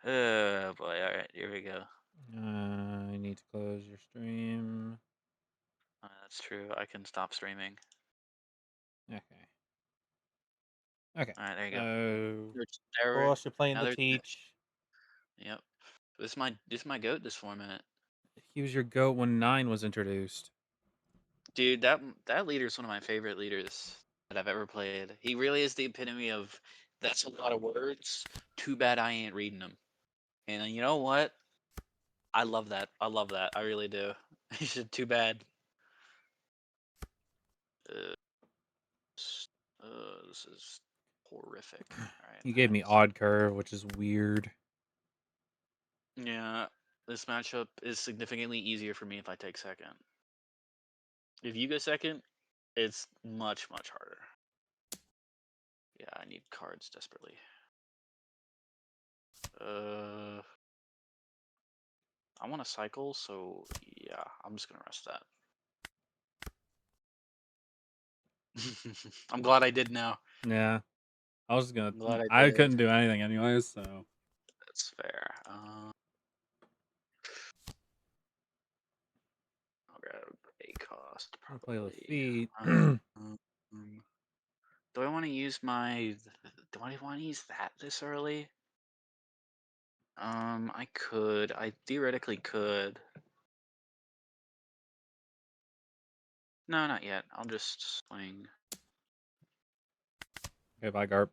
Oh boy, alright, here we go. I need to close your stream. That's true. I can stop streaming. Okay. Okay. Alright, there you go. So, There, course, you're playing now the there's Teach. yep. This is my goat this format. He was your GOAT when 9 was introduced. Dude, that leader is one of my favorite leaders that I've ever played. He really is the epitome of that's a lot of words. Too bad I ain't reading them. And you know what? I love that. I love that. I really do. He said, too bad. Uh, this is horrific. All right. He gave me Odd Curve, which is weird. Yeah, this matchup is significantly easier for me if I take second. If you go second, it's much, much harder. Yeah, I need cards desperately. I want to cycle, so yeah, I'm just gonna rest that. I'm glad I did now. Yeah. I was gonna. I'm glad I I did. couldn't do anything anyways, so. That's fair. I'll grab a cost I'll play probably. Lafitte. Um, do I want to use my? Do I want to use that this early? I could. I theoretically could. No, not yet. I'll just swing. Okay, bye, Garp.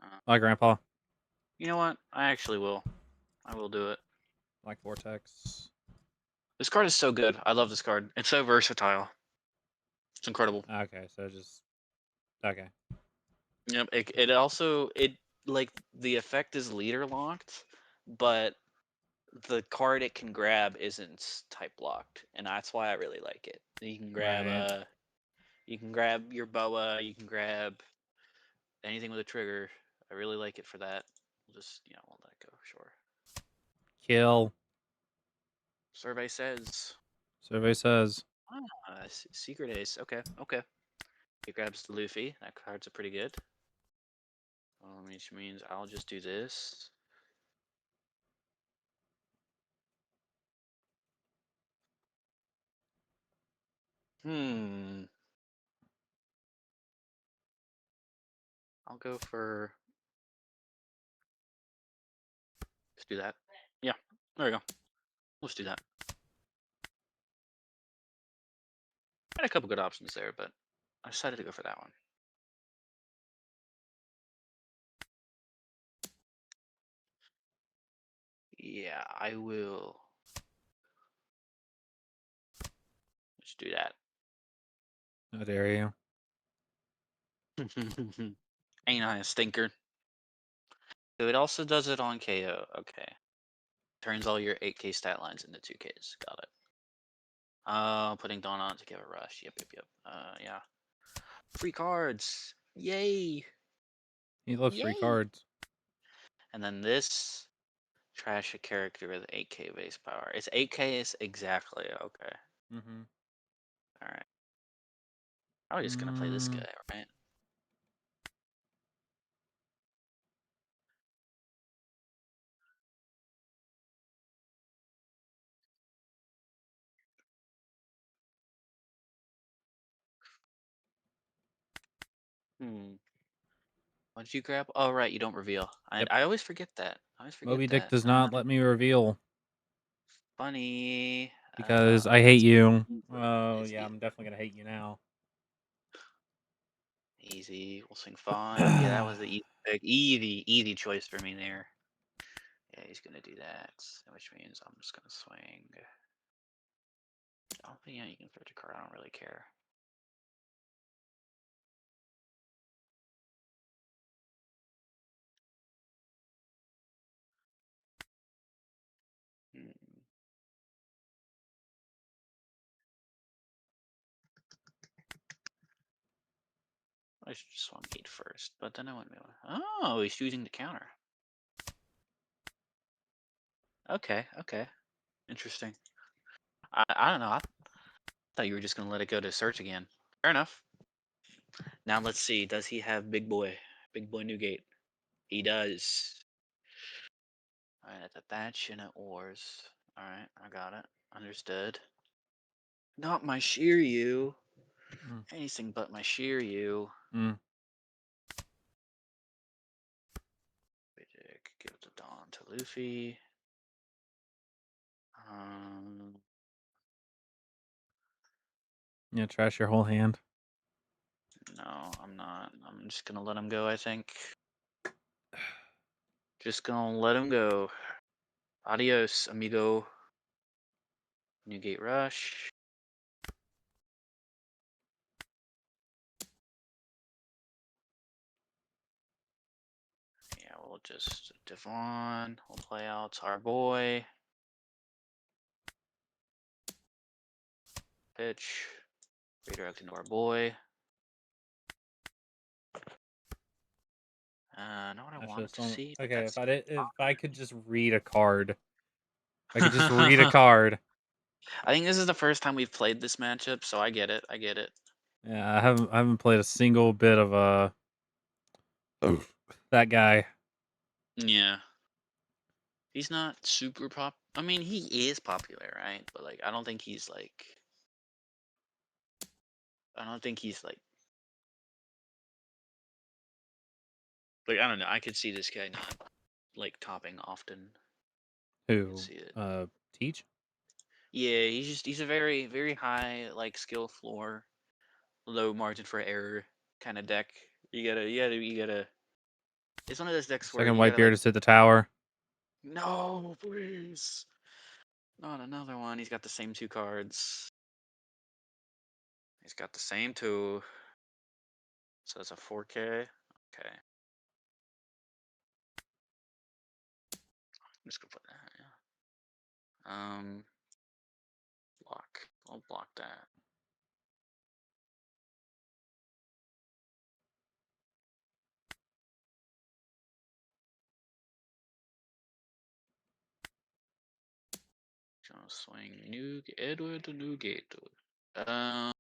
Uh, Bye, Grandpa. you know what? I actually will. I will do it. Like Vortex. This card is so good. I love this card. It's so versatile. It's incredible. Okay, so just. Okay. Yep. It also like the effect is leader locked, but the card it can grab isn't type locked, and that's why I really like it. Right. You can grab your boa, you can grab anything with a trigger. I really like it for that. We'll just we'll let it go. Sure. Kill. Survey says. Survey says. Secret Ace. Okay, okay. He grabs the Luffy. That card's a pretty good. Which means I'll just do this. Hmm. I'll go for. Let's do that. Yeah. There we go. Let's do that. I had a couple good options there, but I decided to go for that one. Yeah, I will. Let's do that. How dare you? Ain't I a stinker? So it also does it on KO. Okay. Turns all your 8K stat lines into 2Ks. Got it. Putting Dawn on to give a rush. Yep, yep, yep. Yeah. Free cards. Yay. He loves free Yay. cards. And then this trash a character with 8K base power. It's 8K is exactly okay. Mm-hmm. All right. I'm just gonna play this guy, right? Hmm. What did you grab? Oh, right, you don't reveal. Yep. I always forget that. I always forget Moby Dick that. does not let me reveal Funny. because I Okay, hate it's you. easy. Oh, It's yeah, I'm definitely gonna hate you now. easy. We'll swing 5. Yeah, that was the easy pick. Easy choice for me there. Yeah, he's gonna do that, which means I'm just gonna swing. Oh, yeah, you can search a card. I don't really care. Hmm. I should just swung 8 first, but then I went. Oh, he's choosing to counter. Okay, okay, interesting. I don't know. I thought you were just gonna let it go to search again. Fair enough. Now let's see. Does he have Big Boy? Big Boy Newgate. He does. It's a thatch and it oars. Alright, I got it. Understood. Not my Shiryu. Mm. Anything but my Shiryu. Mm. Give the Dawn to Luffy. Yeah, trash your whole hand. No, I'm not. I'm just gonna let him go, I think. Just gonna let him go. Adios, amigo. Newgate Rush. Yeah, we'll just Devon. We'll play out our boy. Pitch. Redirect into our boy. Know what I Actually, wanted to see, but okay. that's If I could just read a card, I could just read a card. I think this is the first time we've played this matchup, so I get it. I get it. Yeah, I haven't played a single bit of that guy. Yeah. He's not super I mean, he is popular, right? But like, I don't think he's like. I don't think he's like. Like, I don't know. I could see this guy not like topping often. I could Who? see it. Teach? Yeah, he's a very high like skill floor, low margin for error kind of deck. You gotta. It's one of those decks where Second you gotta Whitebeard like. is at the tower. No, please. Not another one. He's got the same two cards. He's got the same two. So it's a 4K. Okay. I'm just gonna put that. Yeah. Block. I'll block that. Gonna swing New Edward to Newgate. Can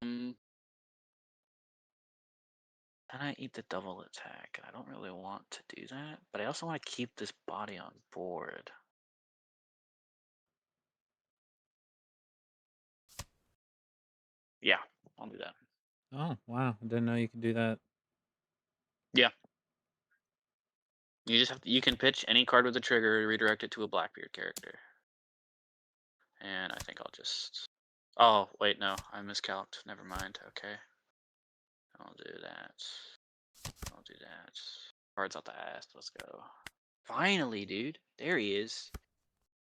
I eat the double attack? I don't really want to do that, but I also want to keep this body on board. Yeah, I'll do that. Oh wow! I didn't know you could do that. Yeah. You just have to, you can pitch any card with a trigger, redirect it to a Blackbeard character. And I think I'll just. Oh wait, no, I miscalced. Never mind. Okay, I'll do that. I'll do that. Cards out the ass. Let's go. Finally, dude. There he is.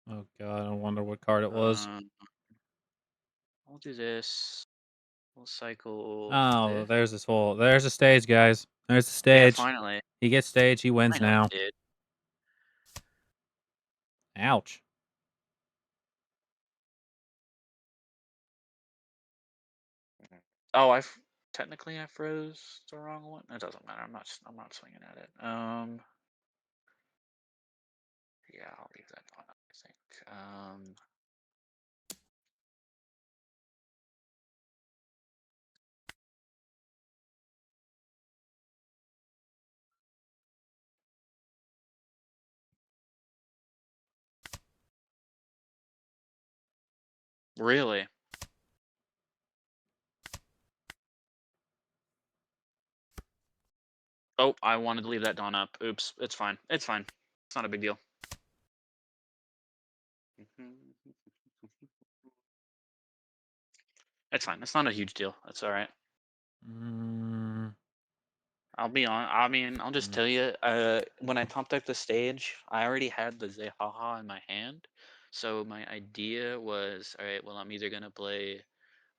Oh god! I wonder what card it was. I'll do this. We'll cycle Oh, this. there's this whole. There's a stage, guys. There's the Yeah, stage. finally. He gets stage. He wins Finally, now. dude. Ouch. Oh, technically I froze the wrong one. It doesn't matter. I'm not swinging at it. Yeah, I'll leave that on. I think. Really? Oh, I wanted to leave that Dawn up. Oops. It's fine. It's fine. It's not a big deal. It's fine. It's not a huge deal. That's all right. Mm, I'll be on. I mean, I'll just mm, tell you. When I top decked the stage, I already had the Zehaha in my hand. So my idea was, all right. Well, I'm either gonna play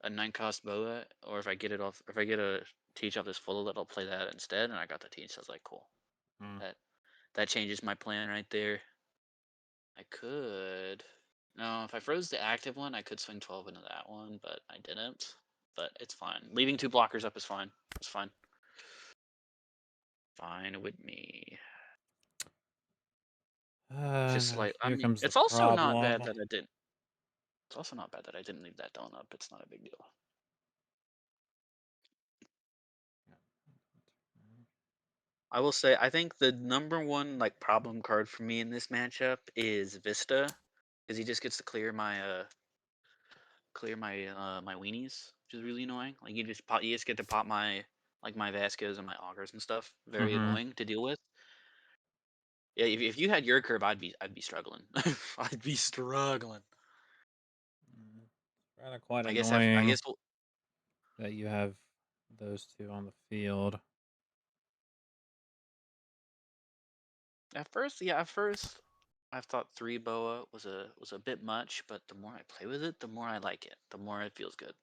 a 9-cost boa, or if I get it off, if I get a teach off this full, I'll play that instead. And I got the teach. So I was like, cool. mm. That changes my plan right there. I could. No, if I froze the active one, I could swing 12 into that one, but I didn't. But it's fine. Leaving 2 blockers up is fine. It's fine. Fine with me. Just like, I Here mean, comes the it's also not problem. bad that I didn't. It's also not bad that I didn't leave that Dawn up. It's not a big deal. I will say I think the number one like problem card for me in this matchup is Vista, because he just gets to clear my weenies, which is really annoying. Like you just get to pop my Vasquez and my augers and stuff. Very Mm-hmm. annoying to deal with. Yeah, if you had your curve, I'd be struggling. I'd be struggling. Kind of quite I annoying guess we'll, that you have those two on the field. at first I thought three boa was a bit much, but the more I play with it, the more I like it. The more it feels good.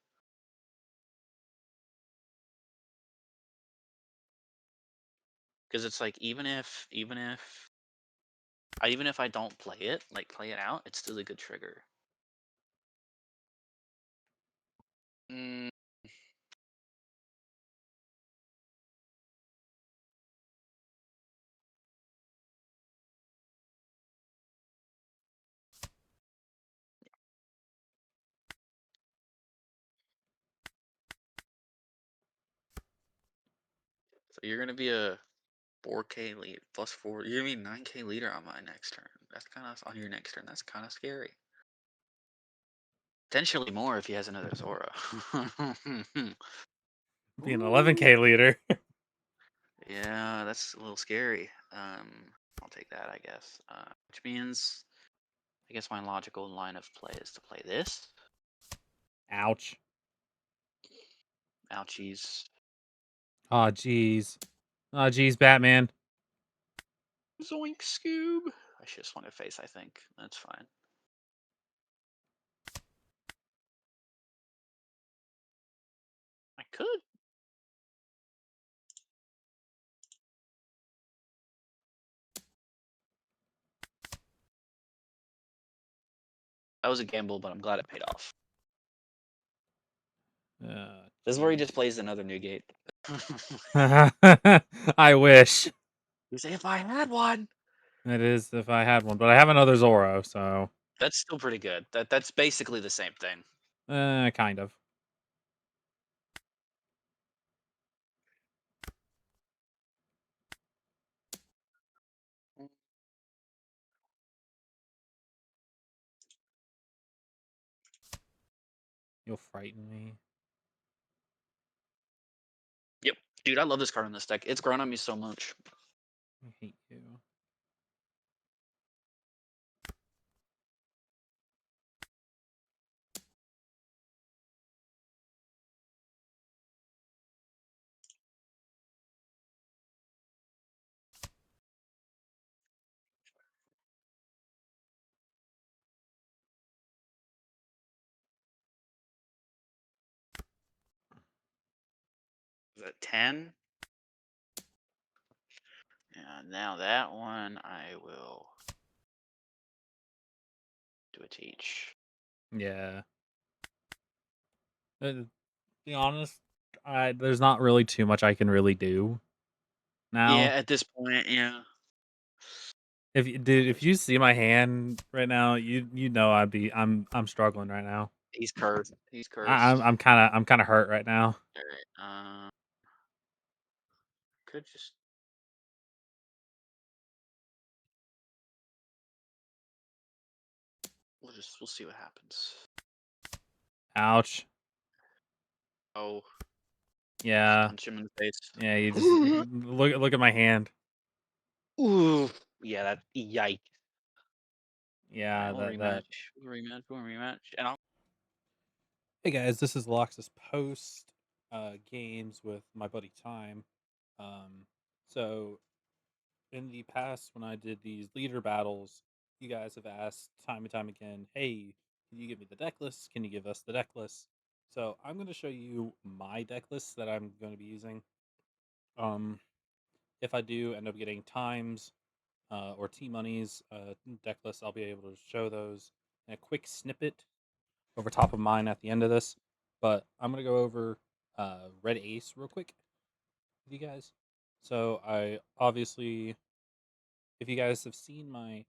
Because it's like even if I don't play it out, it's still a good trigger. Mm, so you're gonna be a 4K lead plus four. You're gonna be 9K leader on my next turn. That's kind of on your next turn. That's kind of scary. Potentially more if he has another Zora. Be an Ooh. 11K leader. Yeah, that's a little scary. I'll take that, I guess. Which means, I guess my logical line of play is to play this. Ouch. Ouchies. Oh, jeez. Oh, jeez, Batman. Zoink, Scoob. I should just want to face, I think. That's fine. I could. That was a gamble, but I'm glad it paid off. This is where he just plays another Newgate. I wish. You say, if I had one. It is if I had one, but I have another Zoro, so That's still pretty good. That's basically the same thing. kind of. You'll frighten me. Yep. Dude, I love this card in this deck. It's grown on me so much. I hate you. Is that 10? Yeah, now that one I will do a teach. Yeah. To be honest, there's not really too much I can really do Yeah, now. at this point, yeah. If you see my hand right now, you know I'm struggling right now. He's cursed. He's cursed. I'm kind of hurt right now. Alright, could just we'll see what happens. Ouch. Oh, just Yeah. punch him in the face. Yeah, you just look at my hand. Ooh. Yeah, that yike. Yeah, Alright, we'll that. rematch. We'll rematch. And I'll Hey guys, this is Loxus post games with my buddy Time. So in the past, when I did these leader battles, you guys have asked time and time again, "Hey, can you give me the deck list? Can you give us the deck list?" So I'm going to show you my deck list that I'm going to be using. Um, if I do end up getting times or T monies deck lists, I'll be able to show those in a quick snippet over top of mine at the end of this. But I'm gonna go over Red Ace real quick with you guys. So I obviously, if you guys have seen my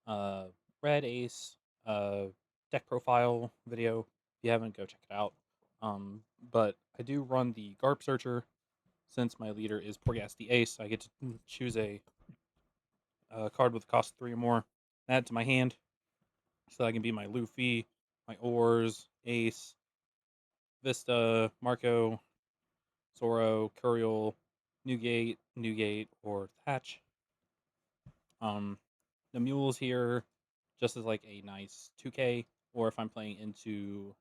uh, Red Ace deck profile video, if you haven't, go check it out. But I do run the Garp Searcher, since my leader is Portgas.D.Ace, I get to choose a card with a cost of 3 or more, add to my hand, so I can be my Luffy, my Oars, Ace, Vista, Marco, Zoro, Curiel, Newgate, or Thatch. The mules here, just as like a nice 2K, or if I'm playing into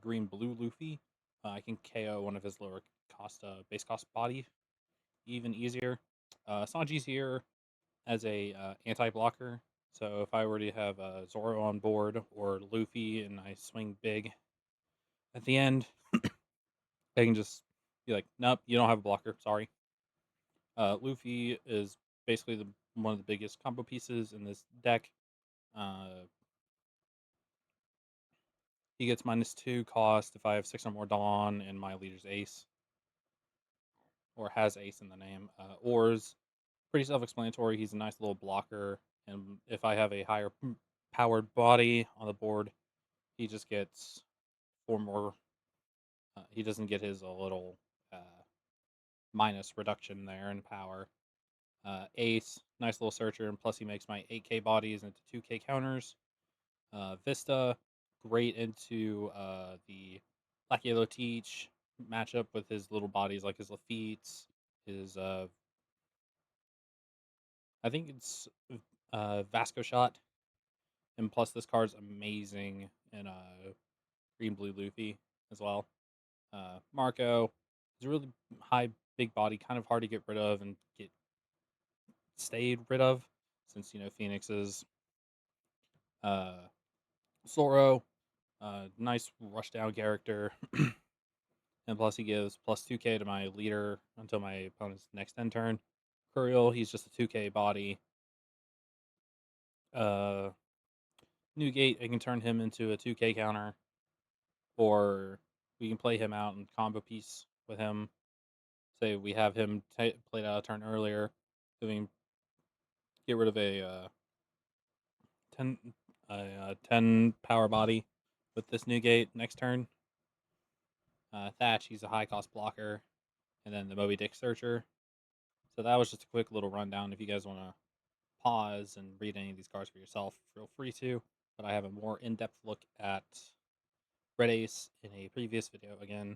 green blue Luffy, I can KO one of his lower cost base cost body even easier. Sanji's here as a anti blocker, so if I were to have Zoro on board or Luffy and I swing big at the end, I can just be like, nope, you don't have a blocker. Sorry. Luffy is basically one of the biggest combo pieces in this deck. Uh, he gets -2 cost if I have 6 or more Dawn and my leader's Ace, or has Ace in the name. Oars, pretty self-explanatory. He's a nice little blocker, and if I have a higher powered body on the board, he just gets 4 more. He doesn't get his a little minus reduction there in power. Ace, nice little searcher, and plus he makes my 8K bodies into 2K counters. Vista, great into the Black Yellow Teach matchup with his little bodies like his Lafitte's, his I think it's Vasco Shot, and plus this card's amazing in Green Blue Luffy as well. Marco is a really high big body, kind of hard to get rid of and get stayed rid of, since Phoenix is uh, Zoro, nice rush down character, and plus he gives plus 2K to my leader until my opponent's next end turn. Curiel, he's just a 2K body. Uh, Newgate, I can turn him into a 2K counter, or we can play him out and combo piece with him. Say we have him played out a turn earlier, so we can get rid of a 10 10 power body with this Newgate next turn. Thatch, he's a high cost blocker, and then the Moby Dick Searcher. So that was just a quick little rundown. If you guys want to pause and read any of these cards for yourself, feel free to. But I have a more in-depth look at Red Ace in a previous video. Again,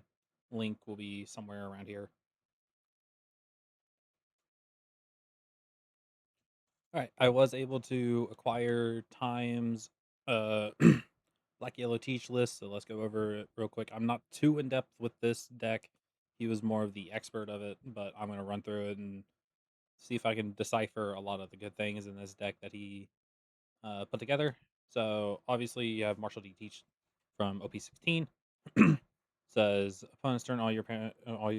link will be somewhere around here. All right, I was able to acquire Time's Black Yellow Teach list, so let's go over it real quick. I'm not too in depth with this deck. He was more of the expert of it, but I'm going to run through it and see if I can decipher a lot of the good things in this deck that he put together. So obviously you have Marshall D. Teach from OP16. Says opponent's turn, all your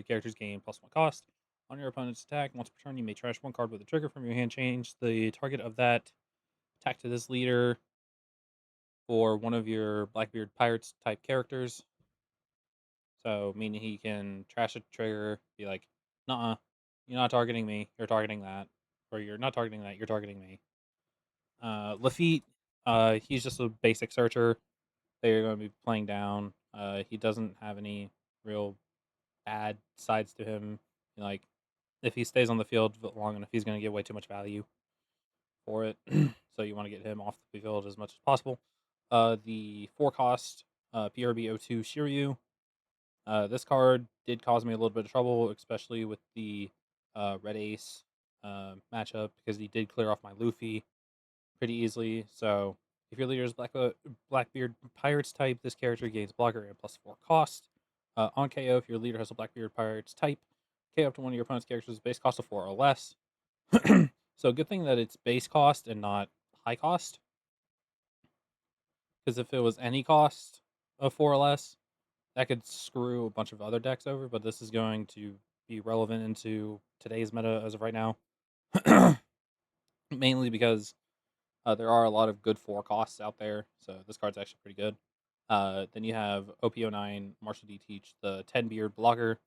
characters gain +1 cost. On your opponent's attack, once per turn, you may trash one card with a trigger from your hand. Change the target of that attack to this leader or one of your Blackbeard Pirates type characters. So meaning he can trash a trigger, be like, "Nuh-uh, you're not targeting me. You're targeting that," or "You're not targeting that. You're targeting me." Lafitte, he's just a basic searcher. They're going to be playing down. He doesn't have any real bad sides to him. Like, if he stays on the field long enough, he's going to get way too much value for it. So you want to get him off the field as much as possible. The 4 cost PRB02 Shiryu. This card did cause me a little bit of trouble, especially with the Red Ace matchup, because he did clear off my Luffy pretty easily. So if your leader is Blackbeard Pirates type, this character gains blocker and +4 cost. On KO, if your leader has a Blackbeard Pirates type, KO up to one of your opponent's characters' base cost of 4 or less. So good thing that it's base cost and not high cost. Because if it was any cost of 4 or less, that could screw a bunch of other decks over, but this is going to be relevant into today's meta as of right now. Mainly because there are a lot of good 4 costs out there, so this card's actually pretty good. Then you have OP09 Marshall D. Teach, the 10 beard blocker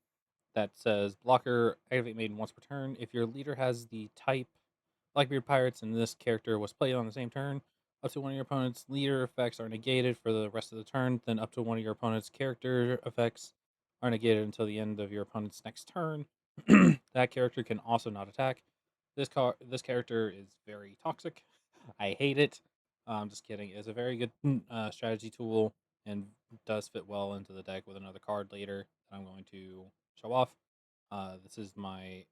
that says blocker activate maiden once per turn. If your leader has the type Blackbeard Pirates and this character was played on the same turn, up to one of your opponent's leader effects are negated for the rest of the turn. Then up to one of your opponent's character effects are negated until the end of your opponent's next turn. That character can also not attack. This character is very toxic. I hate it. I'm just kidding. It's a very good strategy tool and does fit well into the deck with another card later that I'm going to show off. This is my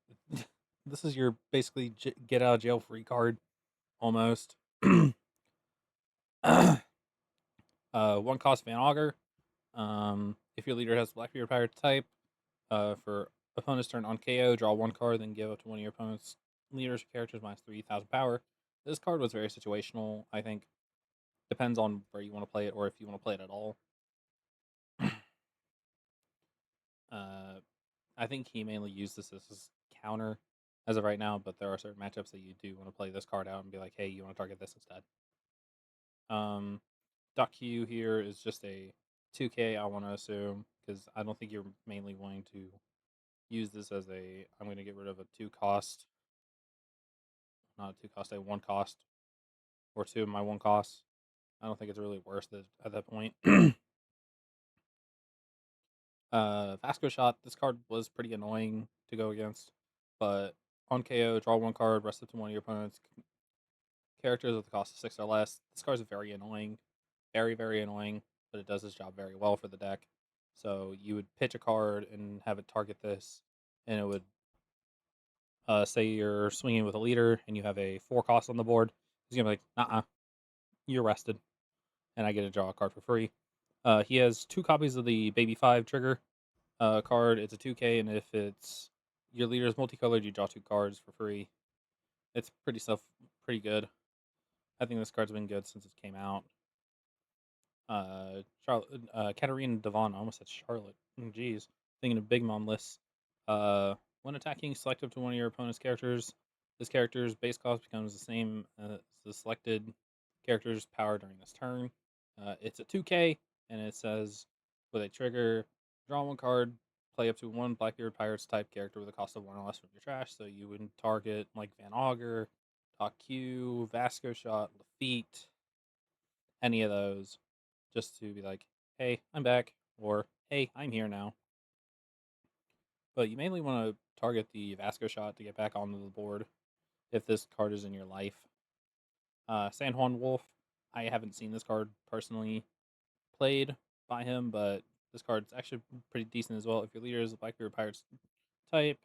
this is your basically get out of jail free card almost. 1 cost Van Augur. If your leader has Blackbeard Pirate type, for opponent's turn on KO, draw 1 card, then give up to one of your opponent's leaders or characters minus 3,000 power. This card was very situational, I think. Depends on where you want to play it or if you want to play it at all. uh, I think he mainly used this as his counter as of right now, but there are certain matchups that you do want to play this card out and be like, hey, you want to target this instead. Doc Q here is just a 2K, I want to assume, because I don't think you're mainly going to use this as a, I'm going to get rid of a 2 cost, not a 2 cost, a 1 cost, or 2 of my 1 cost. I don't think it's really worth it at that point. Vasco Shot, this card was pretty annoying to go against, but on KO, draw 1 card, rest it to one of your opponent's characters with the cost of 6 or less. This card is very annoying. Very, very annoying, but it does its job very well for the deck. So you would pitch a card and have it target this, and it would say you're swinging with a leader and you have a 4 cost on the board. He's gonna be like, you're rested, and I get to draw a card for free. He has 2 copies of the Baby 5 trigger card. It's a 2K, and if it's your leader is multicolored, you draw 2 cards for free. It's pretty good. I think this card's been good since it came out. Katarina Devon. I almost said Charlotte. Jeez, thinking of Big Mom lists. When attacking, select up to one of your opponent's characters. This character's base cost becomes the same as the selected character's power during this turn. It's a 2K, and it says with a trigger, draw 1 card, play up to one Blackbeard Pirates type character with a cost of 1 or less from your trash. So you would target like Van Augur, Doc Q, Vasco Shot, Lafitte, any of those, just to be like, hey, I'm back, or hey, I'm here now. But you mainly want to target the Vasco Shot to get back onto the board if this card is in your life. San Juan Wolf, I haven't seen this card personally played by him, but this card's actually pretty decent as well. If your leader is a Blackbeard Pirates type,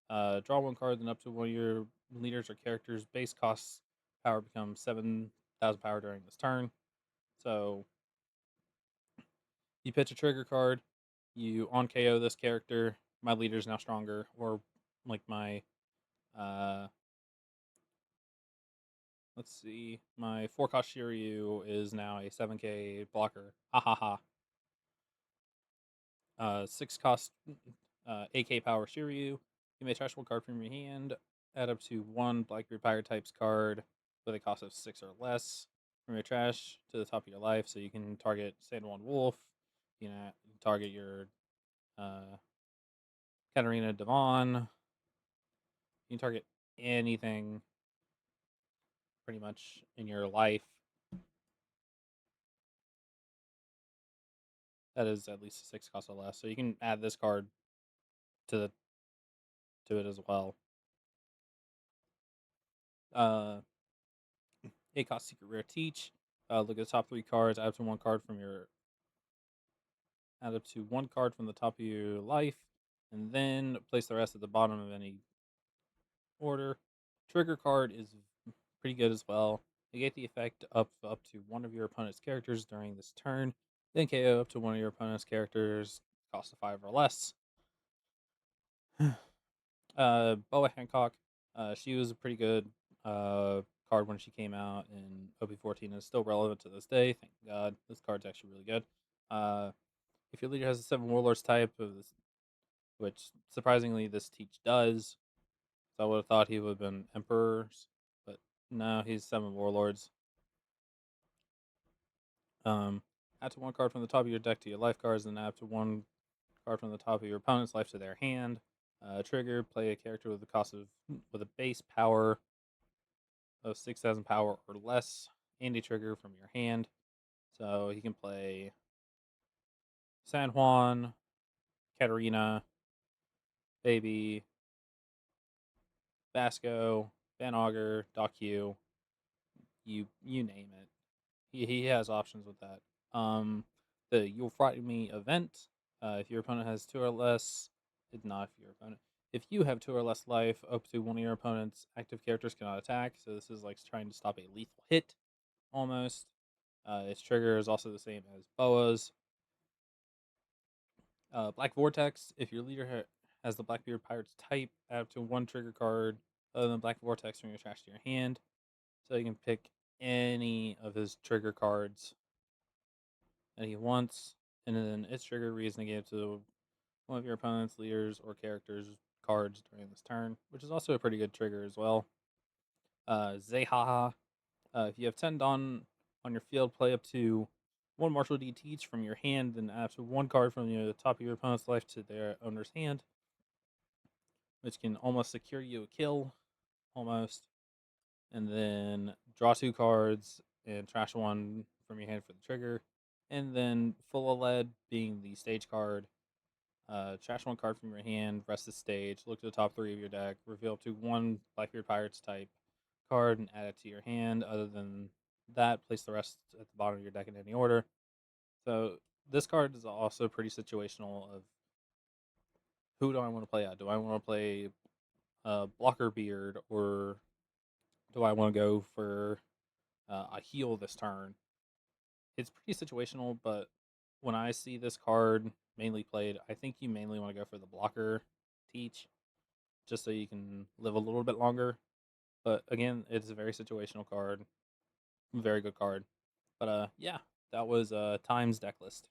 draw 1 card, then up to one of your leaders or characters' base costs power becomes 7,000 power during this turn. So you pitch a trigger card, you on KO this character. My leader is now stronger, or like my let's see, my 4 cost Shiryu is now a 7K blocker. Ha ha ha. 6 cost 8K power Shiryu. You may trash 1 card from your hand, add up to 1 Blackbeard Pirate types card with a cost of 6 or less from your trash to the top of your life. So you can target San Juan Wolf, you know, target your Katarina Devon. You can target anything pretty much in your life that is at least a 6 cost or less. So you can add this card to it as well. 8 cost Secret Rare Teach. Look at the top 3 cards. Add up to 1 card from your. Add up to 1 card from the top of your life, and then place the rest at the bottom of any order. Trigger card is pretty good as well. Negate the effect up to one of your opponent's characters during this turn. Then KO up to one of your opponent's characters, cost of 5 or less. Boa Hancock, she was a pretty good card when she came out in OP14 and is still relevant to this day. Thank God. This card's actually really good. If your leader has a 7 Warlords type of this, which surprisingly this teach does, so I would have thought he would have been Emperors, but no, he's 7 Warlords. Add to 1 card from the top of your deck to your life cards, then add to 1 card from the top of your opponent's life to their hand. Trigger, play a character with a base power of 6,000 power or less, and a trigger from your hand. So he can play San Juan, Katarina, Baby, Basco, Van Augur, Doc Q, you name it. He has options with that. The You'll Frighten Me event. If your opponent has two or less, not if your opponent. If you have two or less life, up to one of your opponent's active characters cannot attack. So this is like trying to stop a lethal hit, almost. Its trigger is also the same as Boa's. Black Vortex. If your leader has the Blackbeard Pirate's type, add up to one trigger card other than Black Vortex from your trash to your hand. So you can pick any of his trigger cards that he wants, and then its trigger reason to give to one of your opponent's leaders or characters cards during this turn, which is also a pretty good trigger as well. Zehaha. If you have 10 Dawn on your field, play up to one Martial D Teach from your hand, then add to one card from the top of your opponent's life to their owner's hand, which can almost secure you a kill, almost. And then draw two cards and trash one from your hand for the trigger. And then Full of Lead being the stage card. Trash one card from your hand, rest the stage, look to the top three of your deck, reveal up to one Blackbeard Pirates type card and add it to your hand. Other than that, place the rest at the bottom of your deck in any order. So this card is also pretty situational of who do I want to play at? Do I want to play Blocker Beard, or do I want to go for a heal this turn? It's pretty situational, but when I see this card mainly played, I think you mainly want to go for the Blocker Teach, just so you can live a little bit longer. But again, it's a very situational card, very good card. But yeah, that was Time's deck list.